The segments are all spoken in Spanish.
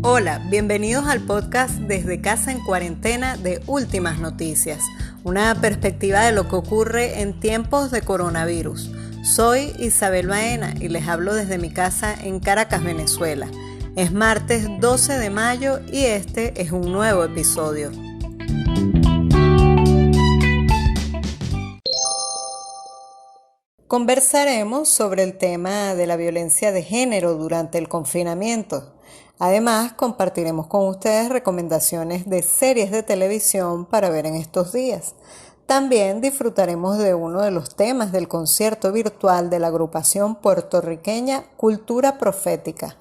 Hola, bienvenidos al podcast Desde Casa en Cuarentena de Últimas Noticias, una perspectiva de lo que ocurre en tiempos de coronavirus. Soy Isabel Baena y les hablo desde mi casa en Caracas, Venezuela. Es martes 12 de mayo y este es un nuevo episodio. Conversaremos sobre el tema de la violencia de género durante el confinamiento. Además, compartiremos con ustedes recomendaciones de series de televisión para ver en estos días. También disfrutaremos de uno de los temas del concierto virtual de la agrupación puertorriqueña Cultura Profética.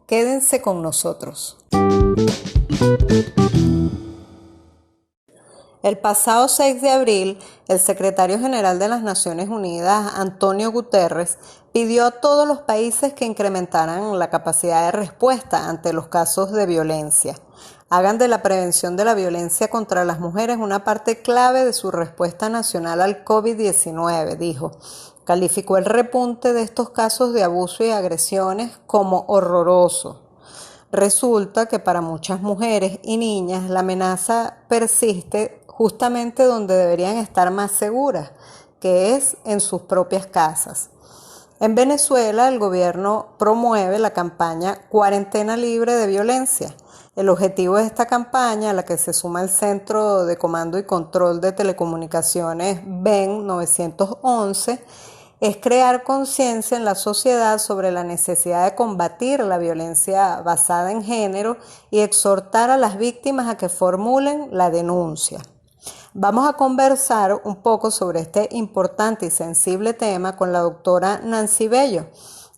Quédense con nosotros. El pasado 6 de abril, el secretario general de las Naciones Unidas, Antonio Guterres, pidió a todos los países que incrementaran la capacidad de respuesta ante los casos de violencia. Hagan de la prevención de la violencia contra las mujeres una parte clave de su respuesta nacional al COVID-19, dijo. Calificó el repunte de estos casos de abuso y agresiones como horroroso. Resulta que para muchas mujeres y niñas la amenaza persiste justamente donde deberían estar más seguras, que es en sus propias casas. En Venezuela, el gobierno promueve la campaña Cuarentena Libre de Violencia. El objetivo de esta campaña, a la que se suma el Centro de Comando y Control de Telecomunicaciones VEN 911, es crear conciencia en la sociedad sobre la necesidad de combatir la violencia basada en género y exhortar a las víctimas a que formulen la denuncia. Vamos a conversar un poco sobre este importante y sensible tema con la doctora Nancy Bello.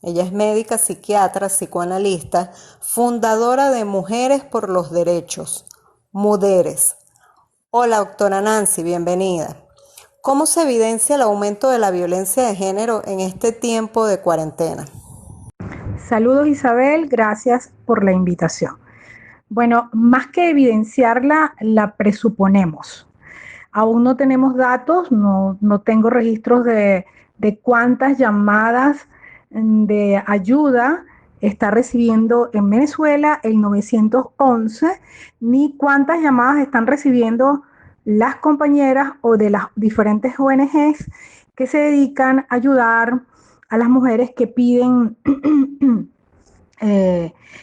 Ella es médica, psiquiatra, psicoanalista, fundadora de Mujeres por los Derechos, MUDERES. Hola, doctora Nancy, bienvenida. ¿Cómo se evidencia el aumento de la violencia de género en este tiempo de cuarentena? Saludos, Isabel, gracias por la invitación. Bueno, más que evidenciarla, la presuponemos. Aún no tenemos datos, no tengo registros de cuántas llamadas de ayuda está recibiendo en Venezuela el 911, ni cuántas llamadas están recibiendo las compañeras o de las diferentes ONGs que se dedican a ayudar a las mujeres que piden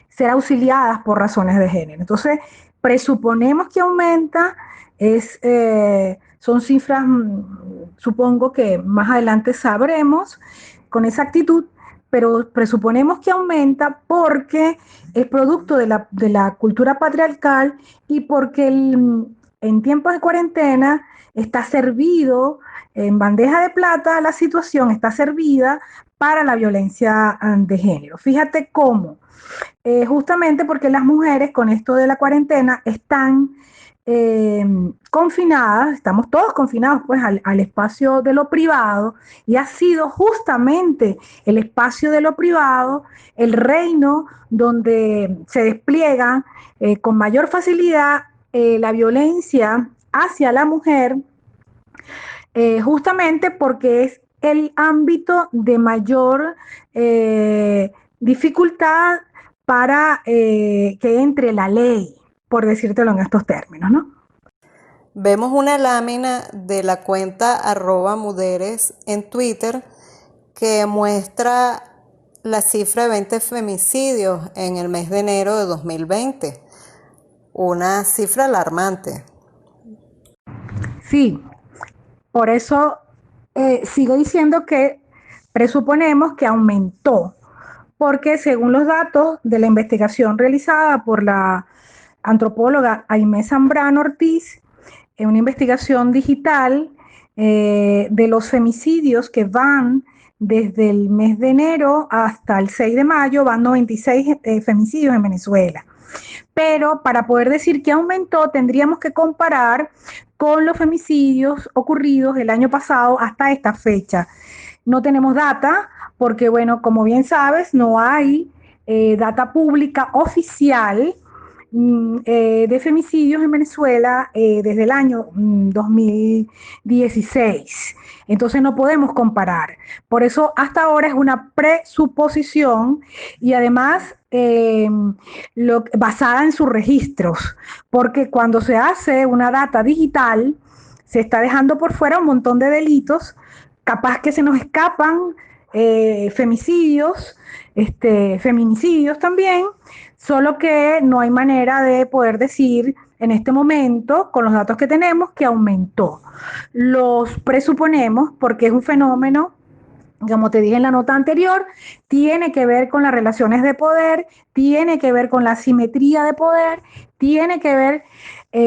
ser auxiliadas por razones de género. Entonces, presuponemos que aumenta, son cifras, supongo que más adelante sabremos con exactitud, pero presuponemos que aumenta porque es producto de la cultura patriarcal y porque en tiempos de cuarentena está servido en bandeja de plata, la situación está servida para la violencia de género. Fíjate cómo, justamente porque las mujeres con esto de la cuarentena están confinadas, estamos todos confinados pues al espacio de lo privado, y ha sido justamente el espacio de lo privado el reino donde se despliega con mayor facilidad la violencia hacia la mujer, justamente porque es el ámbito de mayor dificultad para que entre la ley, por decírtelo en estos términos, ¿no? Vemos una lámina de la cuenta @muderes en Twitter que muestra la cifra de 20 femicidios en el mes de enero de 2020. Una cifra alarmante. Sí, por eso sigo diciendo que presuponemos que aumentó, porque según los datos de la investigación realizada por la antropóloga Aimé Zambrano Ortiz, en una investigación digital de los femicidios que van desde el mes de enero hasta el 6 de mayo, van 96 femicidios en Venezuela. Pero para poder decir que aumentó, tendríamos que comparar con los femicidios ocurridos el año pasado hasta esta fecha. No tenemos data porque, bueno, como bien sabes, no hay data pública oficial de femicidios en Venezuela desde el año 2016. Entonces no podemos comparar. Por eso hasta ahora es una presuposición y además basada en sus registros, porque cuando se hace una data digital, se está dejando por fuera un montón de delitos, capaz que se nos escapan femicidios, feminicidios también, solo que no hay manera de poder decir en este momento, con los datos que tenemos, que aumentó. Los presuponemos porque es un fenómeno, como te dije en la nota anterior, tiene que ver con las relaciones de poder, tiene que ver con la asimetría de poder, tiene que ver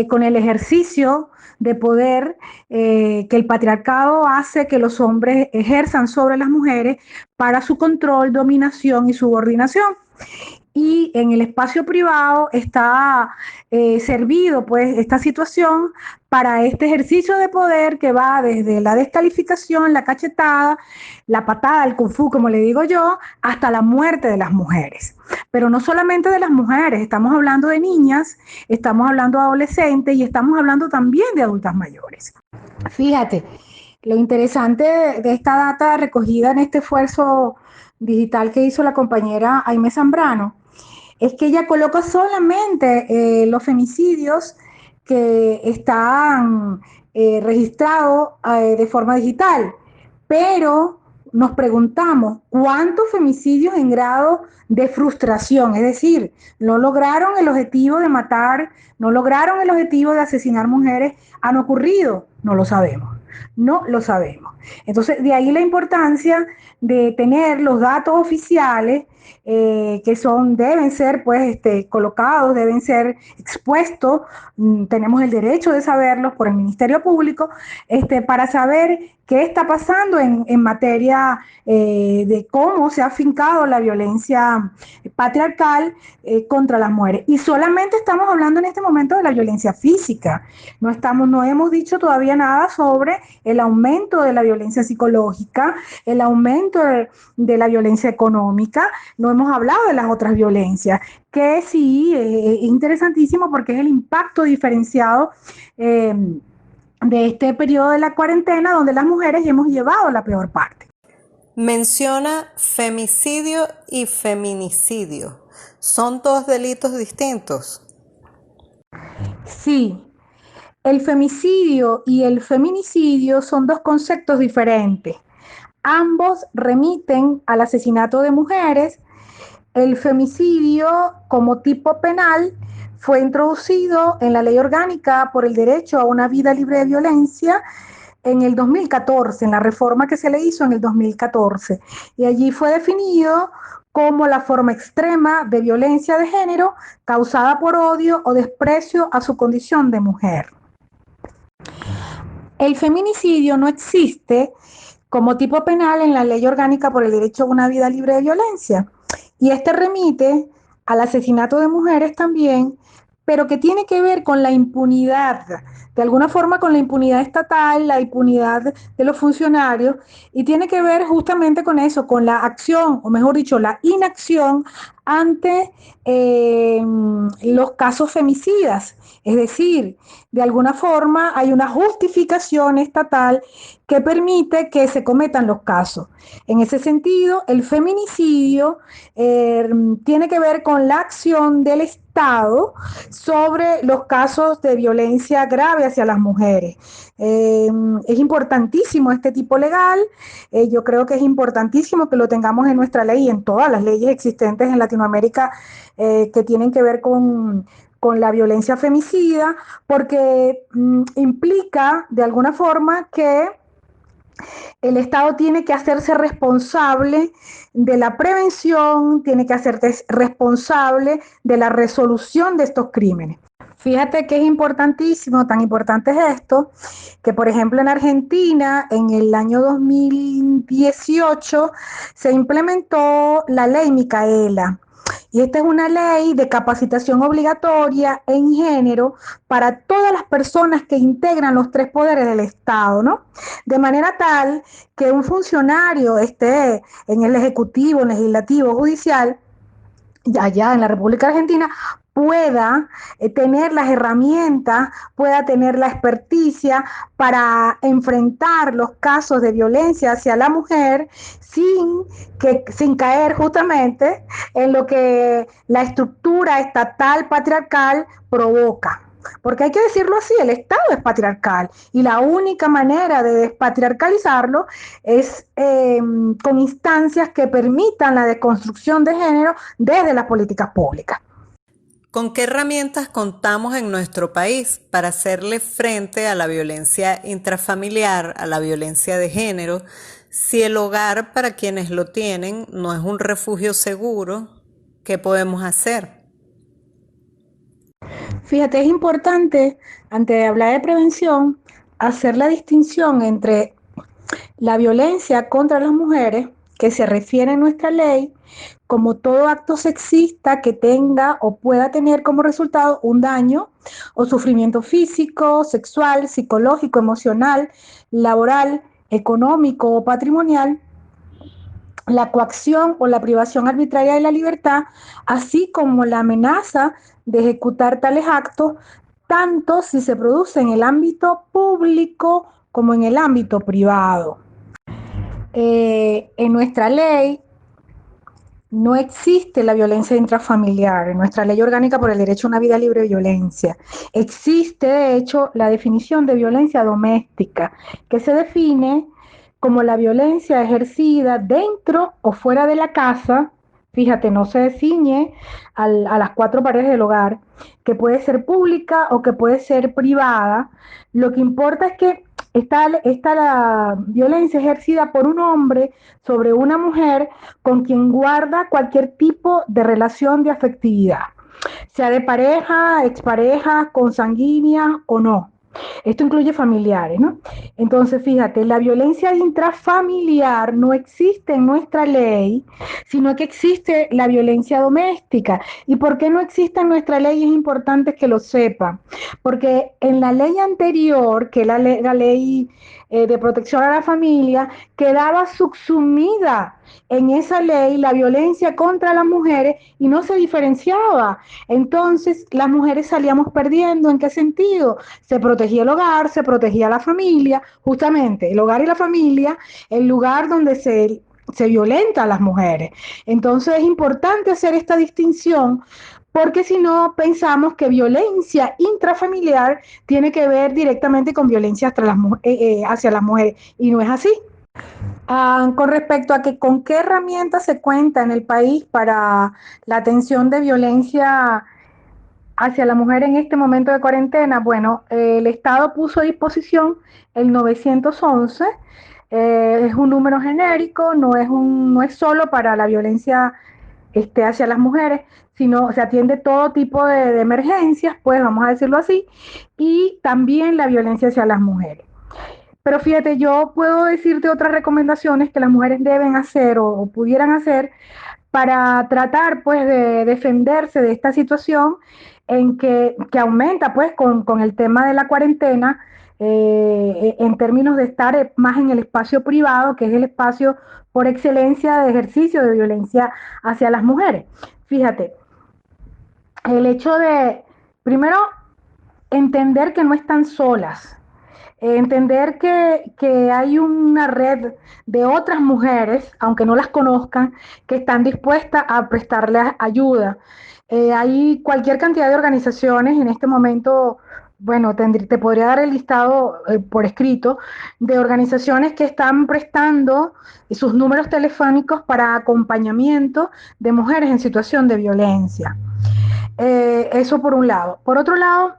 con el ejercicio de poder que el patriarcado hace que los hombres ejerzan sobre las mujeres para su control, dominación y subordinación. Y en el espacio privado está servido pues esta situación para este ejercicio de poder que va desde la descalificación, la cachetada, la patada, el kung fu, como le digo yo, hasta la muerte de las mujeres. Pero no solamente de las mujeres, estamos hablando de niñas, estamos hablando de adolescentes y estamos hablando también de adultas mayores. Fíjate, lo interesante de esta data recogida en este esfuerzo digital que hizo la compañera Aimee Zambrano es que ella coloca solamente los femicidios que están registrados de forma digital, pero nos preguntamos cuántos femicidios en grado de frustración, es decir, no lograron el objetivo de matar, no lograron el objetivo de asesinar mujeres, han ocurrido, no lo sabemos. No lo sabemos. Entonces, de ahí la importancia de tener los datos oficiales que deben ser pues colocados, deben ser expuestos, tenemos el derecho de saberlos por el Ministerio Público, para saber qué está pasando en materia de cómo se ha afincado la violencia patriarcal contra las mujeres. Y solamente estamos hablando en este momento de la violencia física. No hemos dicho todavía nada sobre el aumento de la violencia psicológica, el aumento de la violencia económica. No hemos hablado de las otras violencias, que sí es interesantísimo porque es el impacto diferenciado de este periodo de la cuarentena donde las mujeres hemos llevado la peor parte. Menciona femicidio y feminicidio. ¿Son dos delitos distintos? Sí, el femicidio y el feminicidio son dos conceptos diferentes. Ambos remiten al asesinato de mujeres. El femicidio como tipo penal fue introducido en la ley orgánica por el derecho a una vida libre de violencia en el 2014, en la reforma que se le hizo en el 2014. Y allí fue definido como la forma extrema de violencia de género causada por odio o desprecio a su condición de mujer. El feminicidio no existe como tipo penal en la ley orgánica por el derecho a una vida libre de violencia. Y remite al asesinato de mujeres también, pero que tiene que ver con la impunidad, de alguna forma con la impunidad estatal, la impunidad de los funcionarios, y tiene que ver justamente con eso, con la acción, o mejor dicho, la inacción ante los casos femicidas. Es decir, de alguna forma hay una justificación estatal que permite que se cometan los casos. En ese sentido, el feminicidio tiene que ver con la acción del Estado sobre los casos de violencia grave hacia las mujeres. Es importantísimo este tipo legal, yo creo que es importantísimo que lo tengamos en nuestra ley y en todas las leyes existentes en Latinoamérica que tienen que ver con la violencia femicida, porque implica de alguna forma que el Estado tiene que hacerse responsable de la prevención, tiene que hacerse responsable de la resolución de estos crímenes. Fíjate que es importantísimo, tan importante es esto, que por ejemplo en Argentina en el año 2018 se implementó la ley Micaela. Y esta es una ley de capacitación obligatoria en género para todas las personas que integran los tres poderes del Estado, ¿no? De manera tal que un funcionario esté en el Ejecutivo, Legislativo, Judicial, allá en la República Argentina, pueda tener las herramientas, pueda tener la experticia para enfrentar los casos de violencia hacia la mujer sin caer justamente en lo que la estructura estatal patriarcal provoca. Porque hay que decirlo así, el Estado es patriarcal y la única manera de despatriarcalizarlo es con instancias que permitan la deconstrucción de género desde las políticas públicas. ¿Con qué herramientas contamos en nuestro país para hacerle frente a la violencia intrafamiliar, a la violencia de género, si el hogar para quienes lo tienen no es un refugio seguro? ¿Qué podemos hacer? Fíjate, es importante, antes de hablar de prevención, hacer la distinción entre la violencia contra las mujeres, que se refiere en nuestra ley, como todo acto sexista que tenga o pueda tener como resultado un daño o sufrimiento físico, sexual, psicológico, emocional, laboral, económico o patrimonial, la coacción o la privación arbitraria de la libertad, así como la amenaza de ejecutar tales actos, tanto si se produce en el ámbito público como en el ámbito privado. En nuestra ley no existe la violencia intrafamiliar, en nuestra ley orgánica por el derecho a una vida libre de violencia. Existe, de hecho, la definición de violencia doméstica, que se define como la violencia ejercida dentro o fuera de la casa, fíjate, no se ciñe a las cuatro paredes del hogar, que puede ser pública o que puede ser privada. Lo que importa es que está la violencia ejercida por un hombre sobre una mujer con quien guarda cualquier tipo de relación de afectividad, sea de pareja, expareja, consanguínea o no. Esto incluye familiares, ¿no? Entonces, fíjate, la violencia intrafamiliar no existe en nuestra ley, sino que existe la violencia doméstica. ¿Y por qué no existe en nuestra ley? Es importante que lo sepan. Porque en la ley anterior, que es la ley de protección a la familia, quedaba subsumida en esa ley la violencia contra las mujeres y no se diferenciaba. Entonces, las mujeres salíamos perdiendo. ¿En qué sentido? Se protegía el hogar, se protegía la familia, justamente el hogar y la familia, el lugar donde se violenta a las mujeres. Entonces es importante hacer esta distinción porque si no pensamos que violencia intrafamiliar tiene que ver directamente con violencia hacia las mujeres y no es así. Con respecto a que con qué herramientas se cuenta en el país para la atención de violencia hacia la mujer en este momento de cuarentena, bueno, el Estado puso a disposición el 911, es un número genérico, no es solo para la violencia hacia las mujeres, sino se atiende todo tipo de emergencias, pues vamos a decirlo así, y también la violencia hacia las mujeres. Pero fíjate, yo puedo decirte otras recomendaciones que las mujeres deben hacer o pudieran hacer para tratar pues de defenderse de esta situación que aumenta pues con el tema de la cuarentena en términos de estar más en el espacio privado, que es el espacio por excelencia de ejercicio de violencia hacia las mujeres. Fíjate, el hecho de, primero, entender que no están solas, entender que hay una red de otras mujeres, aunque no las conozcan, que están dispuestas a prestarles ayuda. Hay cualquier cantidad de organizaciones en este momento, bueno, te podría dar el listado por escrito, de organizaciones que están prestando sus números telefónicos para acompañamiento de mujeres en situación de violencia. Eso por un lado. Por otro lado,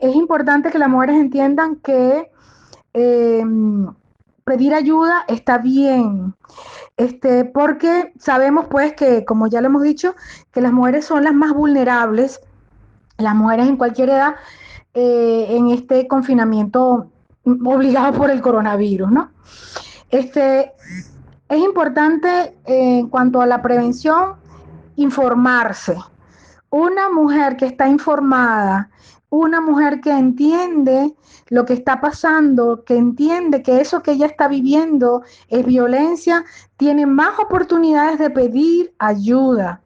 es importante que las mujeres entiendan que eh, pedir ayuda está bien, porque sabemos pues que, como ya lo hemos dicho, que las mujeres son las más vulnerables, las mujeres en cualquier edad, en este confinamiento obligado por el coronavirus, ¿no? Es importante en cuanto a la prevención informarse. Una mujer que está informada, una mujer que entiende lo que está pasando, que entiende que eso que ella está viviendo es violencia, tiene más oportunidades de pedir ayuda.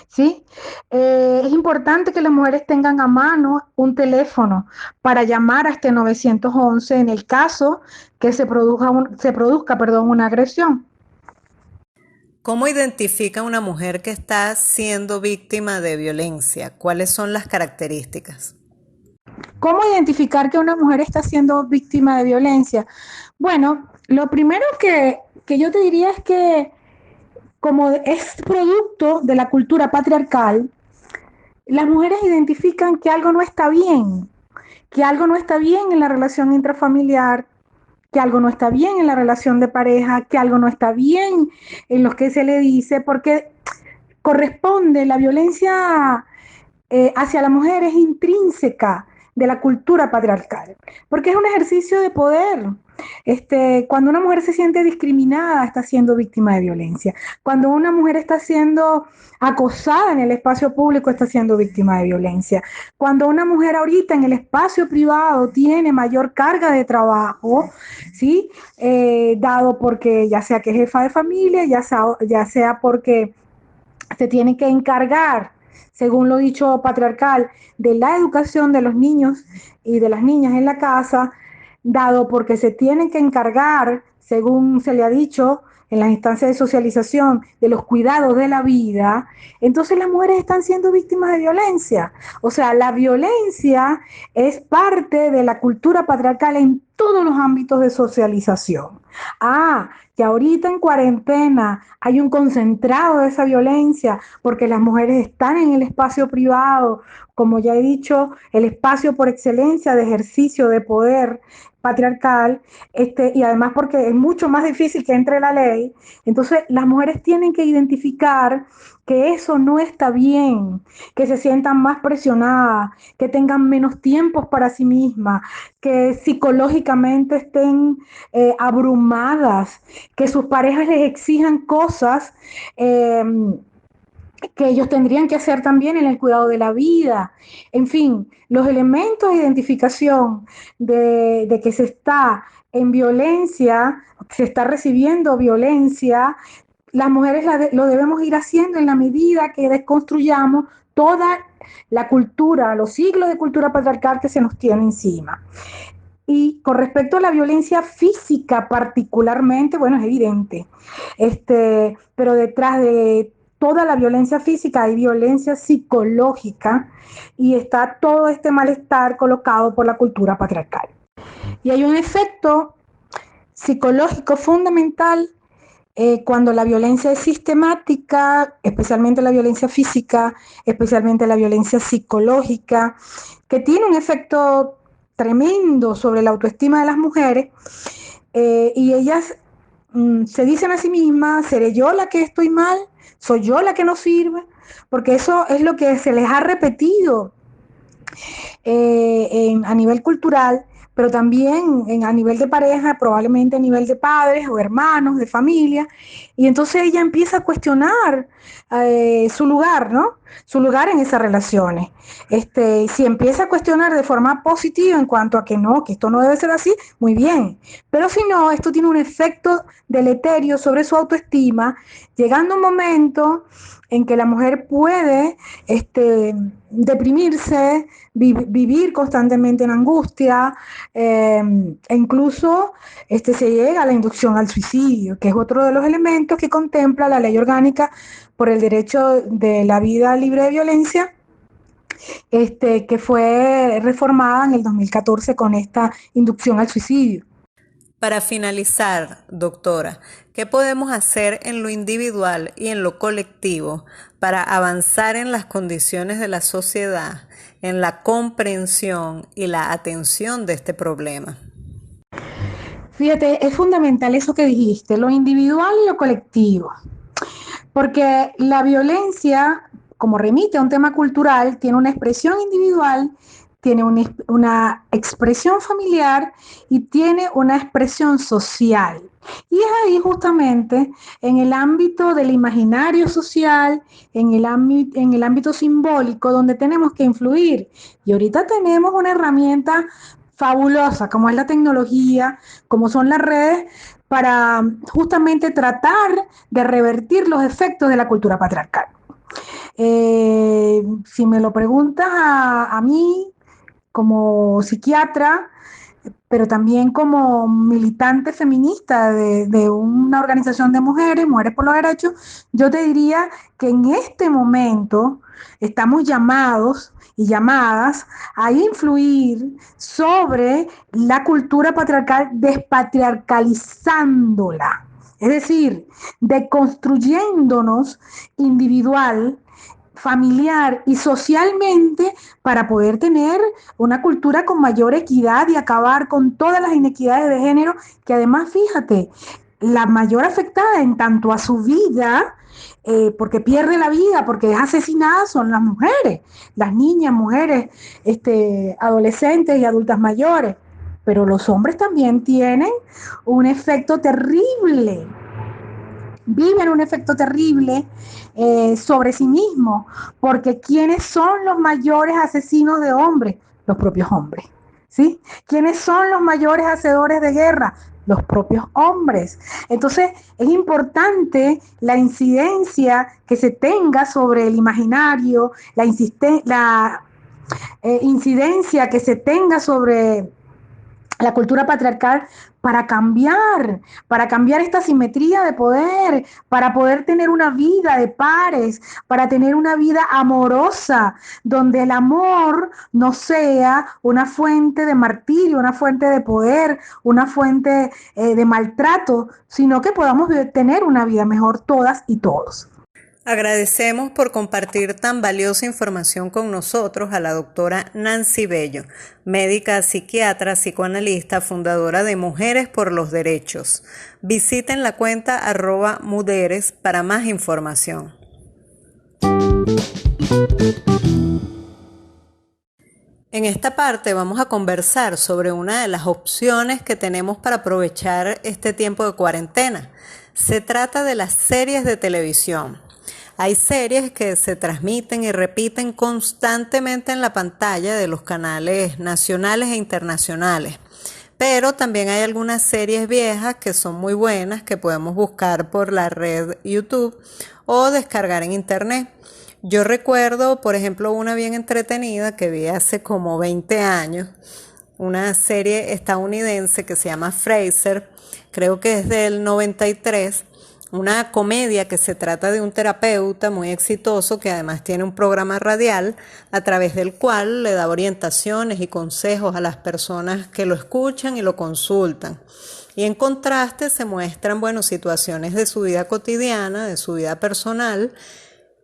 ¿sí? Es importante que las mujeres tengan a mano un teléfono para llamar a este 911 en el caso que se produzca, perdón, una agresión. ¿Cómo identifica una mujer que está siendo víctima de violencia? ¿Cuáles son las características? ¿Cómo identificar que una mujer está siendo víctima de violencia? Bueno, lo primero que yo te diría es que como es producto de la cultura patriarcal, las mujeres identifican que algo no está bien, que algo no está bien en la relación intrafamiliar, que algo no está bien en la relación de pareja, que algo no está bien en lo que se le dice, porque corresponde la violencia hacia la mujer es intrínseca de la cultura patriarcal, porque es un ejercicio de poder. Cuando una mujer se siente discriminada, está siendo víctima de violencia. Cuando una mujer está siendo acosada en el espacio público, está siendo víctima de violencia. Cuando una mujer ahorita en el espacio privado tiene mayor carga de trabajo, ¿sí? Dado porque ya sea que es jefa de familia, ya sea porque se tiene que encargar, según lo dicho patriarcal, de la educación de los niños y de las niñas en la casa, dado porque se tienen que encargar, según se le ha dicho en las instancias de socialización, de los cuidados de la vida, entonces las mujeres están siendo víctimas de violencia. O sea, la violencia es parte de la cultura patriarcal en todos los ámbitos de socialización. Que ahorita en cuarentena hay un concentrado de esa violencia porque las mujeres están en el espacio privado, como ya he dicho, el espacio por excelencia de ejercicio de poder patriarcal, y además porque es mucho más difícil que entre la ley. Entonces las mujeres tienen que identificar que eso no está bien, que se sientan más presionadas, que tengan menos tiempos para sí mismas, que psicológicamente estén abrumadas, que sus parejas les exijan cosas eh, que ellos tendrían que hacer también en el cuidado de la vida. En fin, los elementos de identificación de que se está en violencia, se está recibiendo violencia, las mujeres lo debemos ir haciendo en la medida que desconstruyamos toda la cultura, los siglos de cultura patriarcal que se nos tiene encima. Y con respecto a la violencia física particularmente, bueno, es evidente, pero detrás de toda la violencia física hay violencia psicológica y está todo este malestar colocado por la cultura patriarcal. Y hay un efecto psicológico fundamental cuando la violencia es sistemática, especialmente la violencia física, especialmente la violencia psicológica, que tiene un efecto tremendo sobre la autoestima de las mujeres, y ellas se dicen a sí mismas, ¿seré yo la que estoy mal? ¿Soy yo la que no sirve? Porque eso es lo que se les ha repetido a nivel cultural, pero también a nivel de pareja, probablemente a nivel de padres o hermanos, de familia, y entonces ella empieza a cuestionar su lugar, ¿no? Su lugar en esas relaciones. Si empieza a cuestionar de forma positiva en cuanto a que no, que esto no debe ser así, muy bien, pero si no, esto tiene un efecto deleterio sobre su autoestima, llegando un momento en que la mujer puede deprimirse, vivir constantemente en angustia, e incluso se llega a la inducción al suicidio, que es otro de los elementos que contempla la Ley Orgánica por el Derecho de la Vida Libre de Violencia, que fue reformada en el 2014 con esta inducción al suicidio. Para finalizar, doctora, ¿qué podemos hacer en lo individual y en lo colectivo para avanzar en las condiciones de la sociedad, en la comprensión y la atención de este problema? Fíjate, es fundamental eso que dijiste, lo individual y lo colectivo, porque la violencia, como remite a un tema cultural, tiene una expresión individual, tiene una expresión familiar y tiene una expresión social. Y es ahí justamente en el ámbito del imaginario social, en el ámbito simbólico, donde tenemos que influir. Y ahorita tenemos una herramienta fabulosa, como es la tecnología, como son las redes, para justamente tratar de revertir los efectos de la cultura patriarcal. Si me lo preguntas a mí como psiquiatra, pero también como militante feminista de una organización de mujeres, Mujeres por los Derechos, yo te diría que en este momento estamos llamados y llamadas a influir sobre la cultura patriarcal, despatriarcalizándola. Es decir, deconstruyéndonos individual, familiar y socialmente para poder tener una cultura con mayor equidad y acabar con todas las inequidades de género, que además, fíjate, la mayor afectada en tanto a su vida, porque pierde la vida, porque es asesinada, son las mujeres, las niñas, mujeres, adolescentes y adultas mayores. Pero los hombres también tienen un efecto terrible, viven un efecto terrible sobre sí mismos, porque ¿quiénes son los mayores asesinos de hombres? Los propios hombres, ¿sí? ¿Quiénes son los mayores hacedores de guerra? Los propios hombres. Entonces, es importante la incidencia que se tenga sobre el imaginario, la incidencia que se tenga sobre la cultura patriarcal para cambiar esta simetría de poder, para poder tener una vida de pares, para tener una vida amorosa, donde el amor no sea una fuente de martirio, una fuente de poder, una fuente de maltrato, sino que podamos tener una vida mejor todas y todos. Agradecemos por compartir tan valiosa información con nosotros a la doctora Nancy Bello, médica, psiquiatra, psicoanalista, fundadora de Mujeres por los Derechos. Visiten la cuenta @muderes para más información. En esta parte vamos a conversar sobre una de las opciones que tenemos para aprovechar este tiempo de cuarentena. Se trata de las series de televisión. Hay series que se transmiten y repiten constantemente en la pantalla de los canales nacionales e internacionales. Pero también hay algunas series viejas que son muy buenas que podemos buscar por la red YouTube o descargar en internet. Yo recuerdo, por ejemplo, una bien entretenida que vi hace como 20 años, una serie estadounidense que se llama Frasier, creo que es del 93, una comedia que se trata de un terapeuta muy exitoso que además tiene un programa radial a través del cual le da orientaciones y consejos a las personas que lo escuchan y lo consultan. Y en contraste se muestran, situaciones de su vida cotidiana, de su vida personal,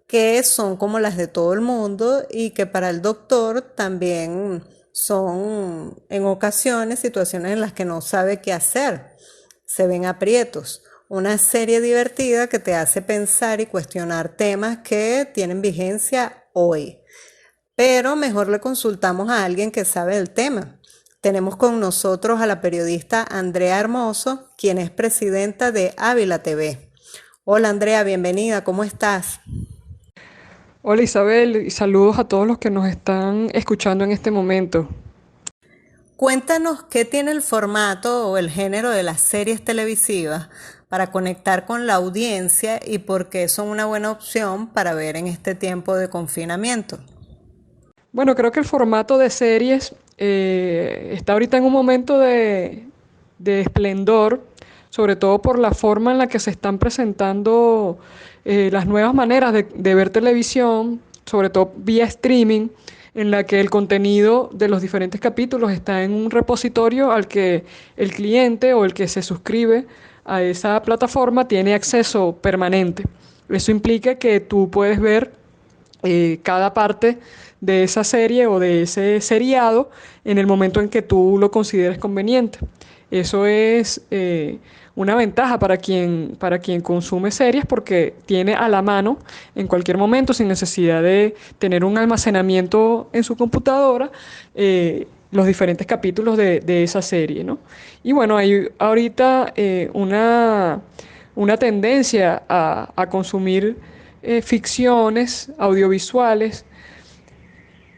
que son como las de todo el mundo y que para el doctor también son en ocasiones situaciones en las que no sabe qué hacer, se ven aprietos. Una serie divertida que te hace pensar y cuestionar temas que tienen vigencia hoy. Pero mejor le consultamos a alguien que sabe del tema. Tenemos con nosotros a la periodista Andrea Hermoso, quien es presidenta de Ávila TV. Hola Andrea, bienvenida, ¿cómo estás? Hola Isabel y saludos a todos los que nos están escuchando en este momento. Cuéntanos qué tiene el formato o el género de las series televisivas para conectar con la audiencia y por qué son una buena opción para ver en este tiempo de confinamiento. Bueno, creo que el formato de series está ahorita en un momento de esplendor, sobre todo por la forma en la que se están presentando las nuevas maneras de ver televisión, sobre todo vía streaming, en la que el contenido de los diferentes capítulos está en un repositorio al que el cliente o el que se suscribe a esa plataforma tiene acceso permanente. Eso implica que tú puedes ver cada parte de esa serie o de ese seriado en el momento en que tú lo consideres conveniente. Eso es una ventaja para quien consume series porque tiene a la mano en cualquier momento, sin necesidad de tener un almacenamiento en su computadora, los diferentes capítulos de esa serie, ¿no? Y bueno, hay ahorita una tendencia a consumir ficciones audiovisuales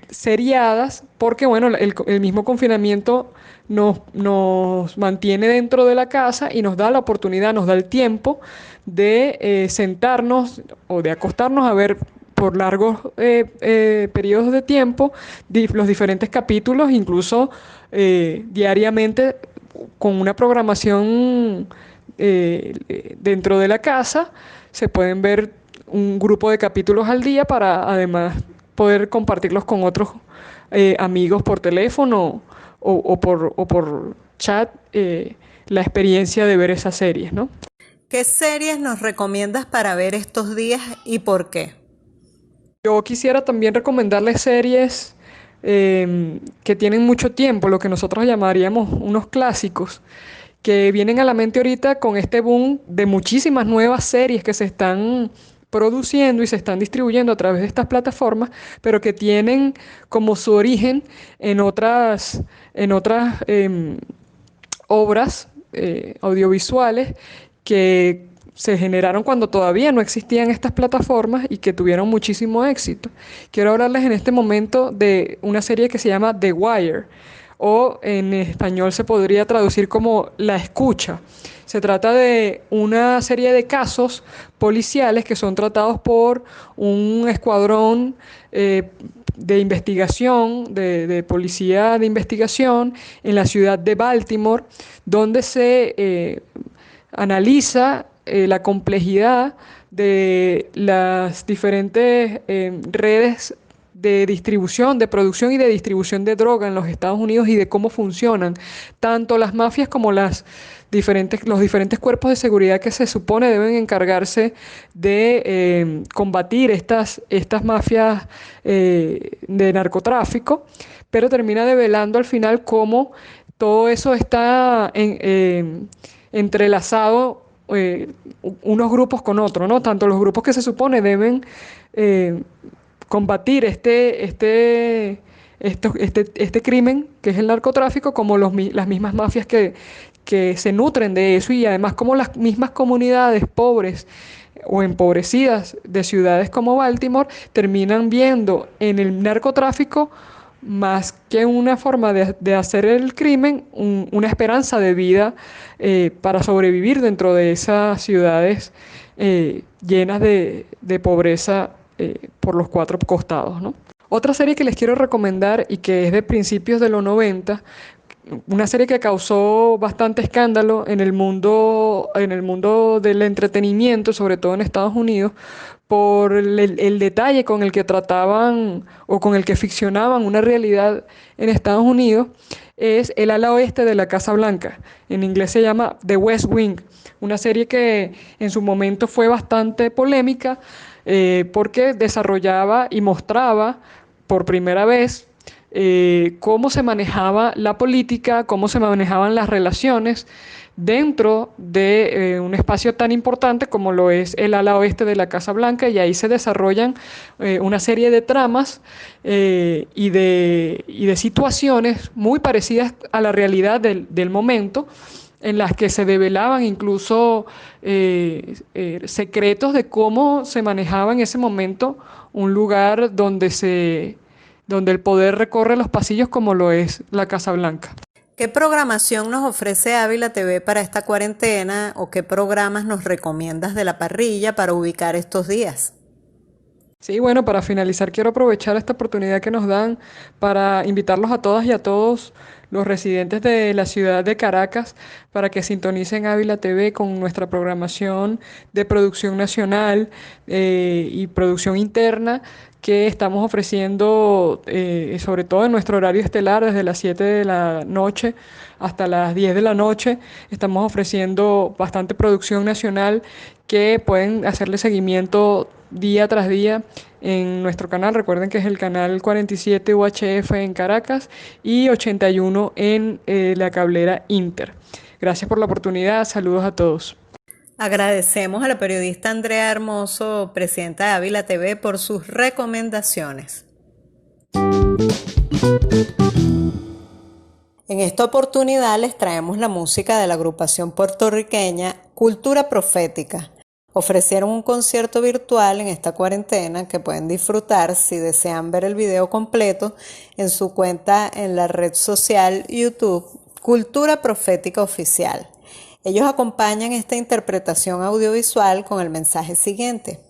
seriadas, porque bueno, el mismo confinamiento nos mantiene dentro de la casa y nos da la oportunidad, nos da el tiempo de sentarnos o de acostarnos a ver por largos periodos de tiempo los diferentes capítulos, incluso diariamente con una programación dentro de la casa. Se pueden ver un grupo de capítulos al día para además poder compartirlos con otros amigos por teléfono o por chat, la experiencia de ver esas series, ¿no? ¿Qué series nos recomiendas para ver estos días y por qué? Yo quisiera también recomendarles series que tienen mucho tiempo, lo que nosotros llamaríamos unos clásicos, que vienen a la mente ahorita con este boom de muchísimas nuevas series que se están produciendo y se están distribuyendo a través de estas plataformas, pero que tienen como su origen en otras obras audiovisuales que se generaron cuando todavía no existían estas plataformas y que tuvieron muchísimo éxito. Quiero hablarles en este momento de una serie que se llama The Wire, o en español se podría traducir como La Escucha. Se trata de una serie de casos policiales que son tratados por un escuadrón de investigación, de policía de investigación en la ciudad de Baltimore, donde se analiza la complejidad de las diferentes redes de distribución, de producción y de distribución de droga en los Estados Unidos, y de cómo funcionan tanto las mafias como los diferentes cuerpos de seguridad que se supone deben encargarse de combatir estas mafias de narcotráfico, pero termina develando al final cómo todo eso está entrelazado, unos grupos con otros, ¿no? Tanto los grupos que se supone deben eh, combatir este crimen que es el narcotráfico, como las mismas mafias que se nutren de eso, y además como las mismas comunidades pobres o empobrecidas de ciudades como Baltimore terminan viendo en el narcotráfico, más que una forma de hacer el crimen, una esperanza de vida para sobrevivir dentro de esas ciudades llenas de pobreza por los cuatro costados, ¿no? Otra serie que les quiero recomendar y que es de principios de los 90, una serie que causó bastante escándalo en el mundo del entretenimiento, sobre todo en Estados Unidos, por el detalle con el que trataban o con el que ficcionaban una realidad en Estados Unidos, es El ala oeste de la Casa Blanca. En inglés se llama The West Wing, una serie que en su momento fue bastante polémica porque desarrollaba y mostraba por primera vez cómo se manejaba la política, cómo se manejaban las relaciones dentro de un espacio tan importante como lo es el ala oeste de la Casa Blanca, y ahí se desarrollan una serie de tramas y de situaciones muy parecidas a la realidad del momento, en las que se develaban incluso secretos de cómo se manejaba en ese momento un lugar donde el poder recorre los pasillos, como lo es la Casa Blanca. ¿Qué programación nos ofrece Ávila TV para esta cuarentena o qué programas nos recomiendas de la parrilla para ubicar estos días? Sí, bueno, para finalizar quiero aprovechar esta oportunidad que nos dan para invitarlos a todas y a todos los residentes de la ciudad de Caracas para que sintonicen Ávila TV con nuestra programación de producción nacional y producción interna que estamos ofreciendo, sobre todo en nuestro horario estelar, desde las 7 de la noche hasta las 10 de la noche. Estamos ofreciendo bastante producción nacional que pueden hacerle seguimiento día tras día en nuestro canal. Recuerden que es el canal 47 UHF en Caracas y 81 en la cablera Inter. Gracias por la oportunidad. Saludos a todos. Agradecemos a la periodista Andrea Hermoso, presidenta de Ávila TV, por sus recomendaciones. En esta oportunidad les traemos la música de la agrupación puertorriqueña Cultura Profética. Ofrecieron un concierto virtual en esta cuarentena que pueden disfrutar si desean ver el video completo en su cuenta en la red social YouTube Cultura Profética Oficial. Ellos acompañan esta interpretación audiovisual con el mensaje siguiente: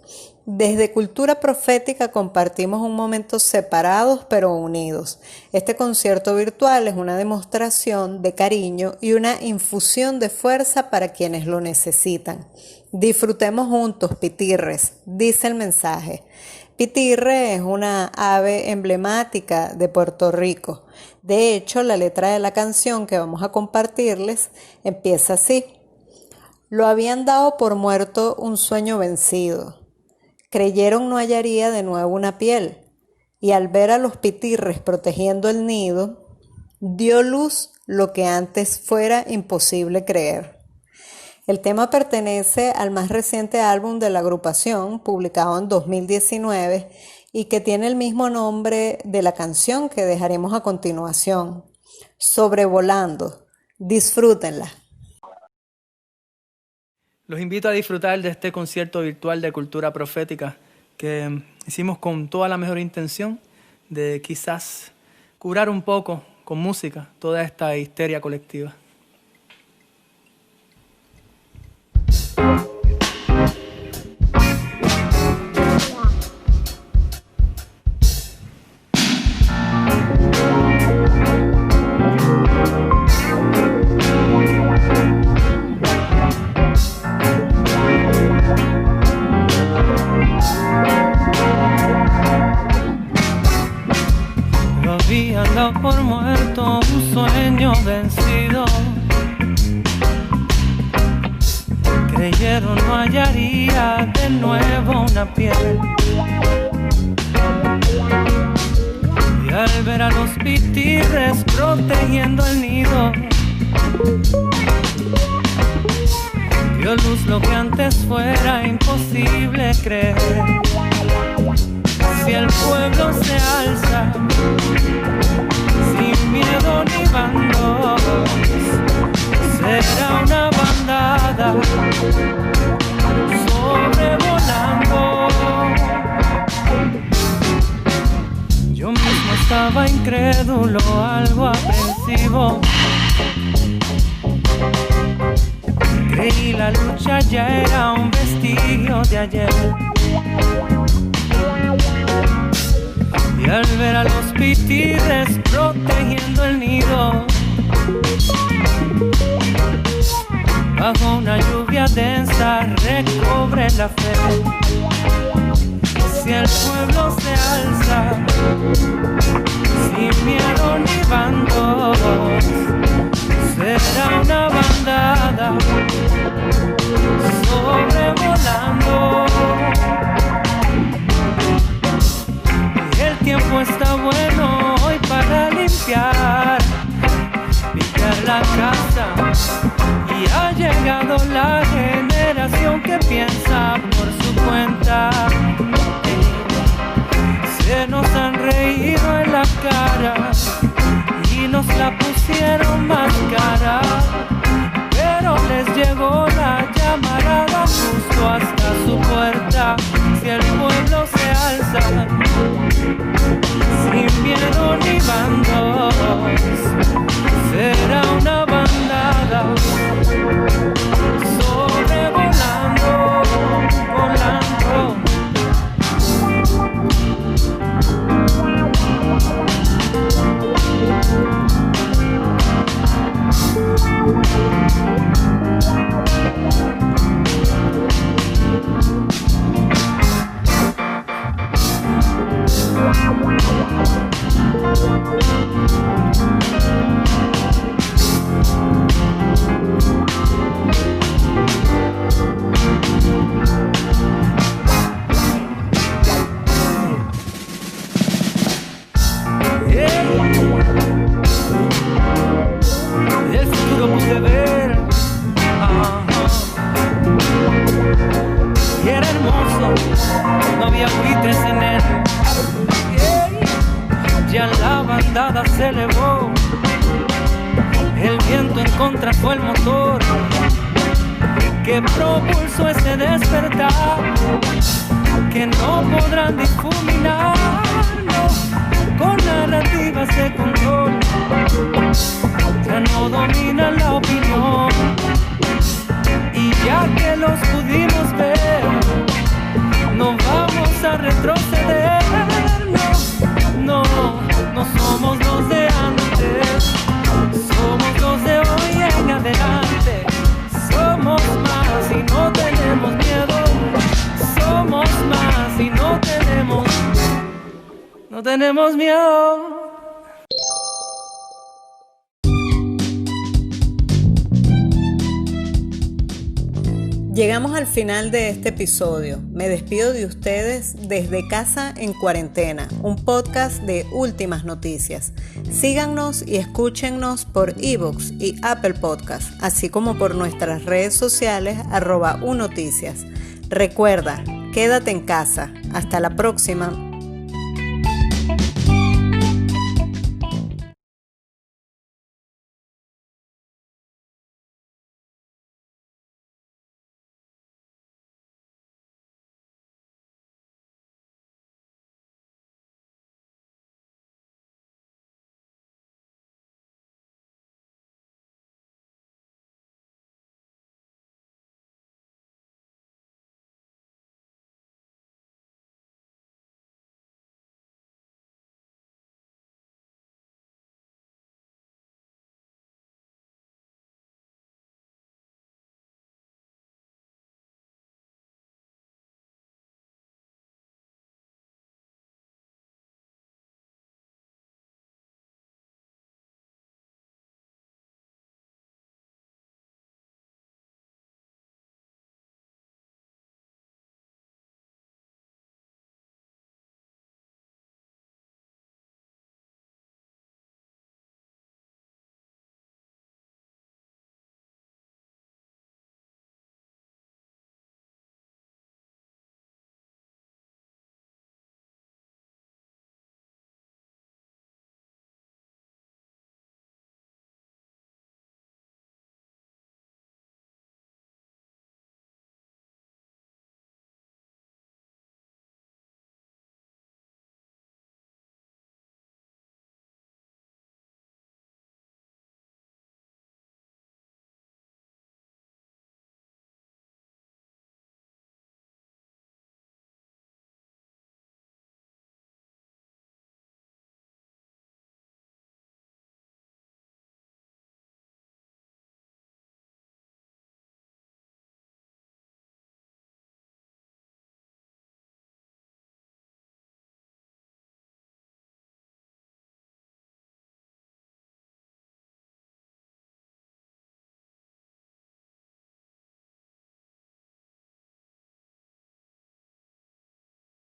Desde Cultura Profética compartimos un momento separados pero unidos. Este concierto virtual es una demostración de cariño y una infusión de fuerza para quienes lo necesitan. Disfrutemos juntos, pitirres, dice el mensaje. Pitirre es una ave emblemática de Puerto Rico. De hecho, la letra de la canción que vamos a compartirles empieza así. Lo habían dado por muerto un sueño vencido. Creyeron no hallaría de nuevo una piel, y al ver a los pitirres protegiendo el nido, dio luz lo que antes fuera imposible creer. El tema pertenece al más reciente álbum de la agrupación, publicado en 2019, y que tiene el mismo nombre de la canción que dejaremos a continuación, Sobrevolando. Disfrútenla. Los invito a disfrutar de este concierto virtual de Cultura Profética que hicimos con toda la mejor intención de quizás curar un poco con música toda esta histeria colectiva. Por muerto un sueño vencido, creyeron no hallaría de nuevo una piel, y al ver a los pitirres protegiendo el nido, dio luz lo que antes fuera imposible creer. Si el pueblo se alza sin miedo ni bandos, será una bandada sobrevolando. Yo mismo estaba incrédulo, algo aprensivo. Creí la lucha ya era un vestigio de ayer. Y al ver a los pitirres protegiendo el nido, bajo una lluvia densa recobre la fe. Si el pueblo se alza sin miedo ni bandos, será una bandada sobrevolando. El tiempo está bueno hoy para limpiar la casa, y ha llegado la generación que piensa por su cuenta. Se nos han reído en la cara y nos la pusieron más cara, pero les llegó la llamarada justo hasta su puerta. Si el pueblo se alza sin miedo ni bandos, será una bandada sobrevolando, volando. El futuro pude ver, y era hermoso, no había buitres en él. Ya la bandada se elevó, el viento en contra fue el motor que propulsó ese despertar, que no podrán difuminarlo con narrativas de control. Ya no domina la opinión, y ya que los pudimos ver, no va a retroceder. No, no somos los de antes, somos los de hoy en adelante. Somos más y no tenemos miedo, somos más y no tenemos miedo. Llegamos al final de este episodio. Me despido de ustedes desde Casa en Cuarentena, un podcast de últimas noticias. Síganos y escúchennos por iVoox y Apple Podcast, así como por nuestras redes sociales @unoticias. Recuerda, quédate en casa. Hasta la próxima.